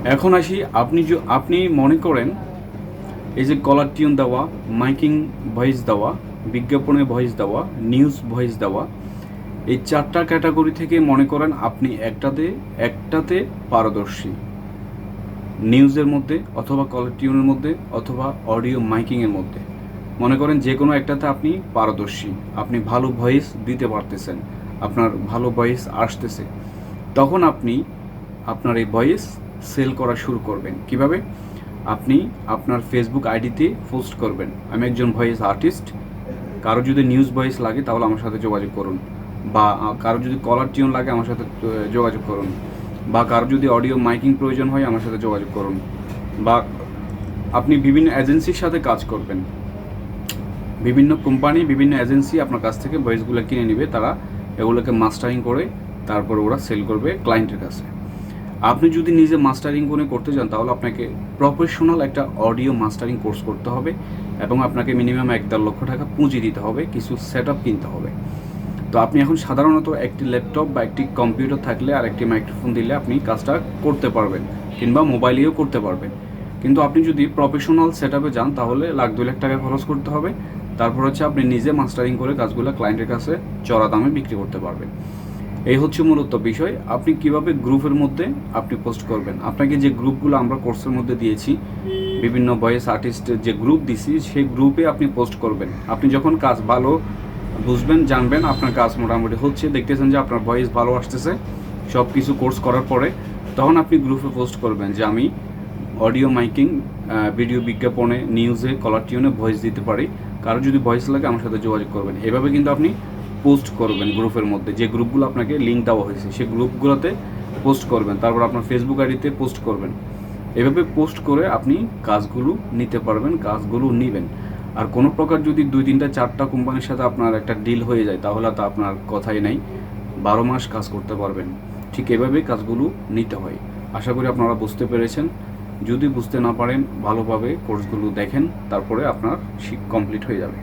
এখন আসি, আপনি মনে করেন এই যে কলার টিউন দেওয়া, মাইকিং ভয়েস দেওয়া, বিজ্ঞাপনে ভয়েস দেওয়া, নিউজ ভয়েস দেওয়া, এই 4টা ক্যাটাগরি থেকে মনে করেন আপনি একটাতে পারদর্শী। নিউজের মধ্যে অথবা কলার টিউনের মধ্যে অথবা অডিও মাইকিংয়ের মধ্যে মনে করেন যে কোনো একটাতে আপনি পারদর্শী, আপনি ভালো ভয়েস দিতে পারতেছেন, আপনার ভালো ভয়েস আসতেছে, তখন আপনি আপনার এই ভয়েস সেল করা শুরু করবেন। কিভাবে? আপনি আপনার ফেসবুক আইডিতে পোস্ট করবেন, আমি একজন ভয়েস আর্টিস্ট, কারো যদি নিউজ ভয়েস লাগে তাহলে আমার সাথে যোগাযোগ করুন, বা কারো যদি কলার টিউন লাগে আমার সাথে যোগাযোগ করুন, বা কারো যদি অডিও মাইকিং প্রয়োজন হয় আমার সাথে যোগাযোগ করুন, বা আপনি বিভিন্ন এজেন্সির সাথে কাজ করবেন, বিভিন্ন কোম্পানি বিভিন্ন এজেন্সি আপনার কাছ থেকে ভয়েসগুলো কিনে নেবে, তারা এগুলোকে মাস্টারিং করে তারপর ওরা সেল করবে ক্লায়েন্টের কাছে। আপনি যদি নিজে মাস্টারিং করে করতে চান তাহলে আপনাকে প্রফেশনাল একটা অডিও মাস্টারিং কোর্স করতে হবে এবং আপনাকে মিনিমাম 1-1.5 লক্ষ টাকা পুঁজি দিতে হবে, কিছু সেট আপ কিনতে হবে। তো আপনি এখন সাধারণত একটি ল্যাপটপ বা একটি কম্পিউটার থাকলে আর একটি মাইক্রোফোন দিলে আপনি কাজটা করতে পারবেন, কিংবা মোবাইলেও করতে পারবেন। কিন্তু আপনি যদি প্রফেশনাল সেট আপে যান তাহলে 1-2 লাখ টাকা খরচ করতে হবে। তারপর হচ্ছে আপনি নিজে মাস্টারিং করে কাজগুলো ক্লায়েন্টের কাছে চড়া দামে বিক্রি করতে পারবেন। এই হচ্ছে মূলত বিষয়। আপনি কিভাবে গ্রুপের মধ্যে আপনি পোস্ট করবেন। আপনাকে যে গ্রুপগুলো আমরা কোর্সের মধ্যে দিয়েছি, বিভিন্ন ভয়েস আর্টিস্টের যে গ্রুপ দিছি, সেই গ্রুপে আপনি পোস্ট করবেন। আপনি যখন কাজ ভালো বুঝবেন, জানবেন, আপনার কাজ মোটামুটি হচ্ছে, দেখতেছেন যে আপনার ভয়েস ভালো আসতেছে সব কিছু কোর্স করার পরে, তখন আপনি গ্রুপে পোস্ট করবেন যে আমি অডিও মাইকিং, ভিডিও বিজ্ঞাপনে, নিউজে, কলার টিউনে ভয়েস দিতে পারি, কারো যদি ভয়েস লাগে আমার সাথে যোগাযোগ করবেন। এভাবে কিন্তু আপনি পোস্ট করবেন গ্রুপের মধ্যে, যে গ্রুপগুলো আপনাকে লিঙ্ক দেওয়া হয়েছে সেই গ্রুপগুলোতে পোস্ট করবেন, তারপর আপনার ফেসবুক আইডিতে পোস্ট করবেন। এভাবে পোস্ট করে আপনি কাজগুলো নিতে পারবেন, কাজগুলো নেবেন। আর কোনো প্রকার যদি 2-3-4টা কোম্পানির সাথে আপনার একটা ডিল হয়ে যায় তাহলে তো আপনার কথাই নাই, 12 মাস কাজ করতে পারবেন। ঠিক এভাবেই কাজগুলো নিতে হয়। আশা করি আপনারা বুঝতে পেরেছেন। যদি বুঝতে না পারেন ভালোভাবে কোর্সগুলো দেখেন, তারপরে আপনার কমপ্লিট হয়ে যাবে।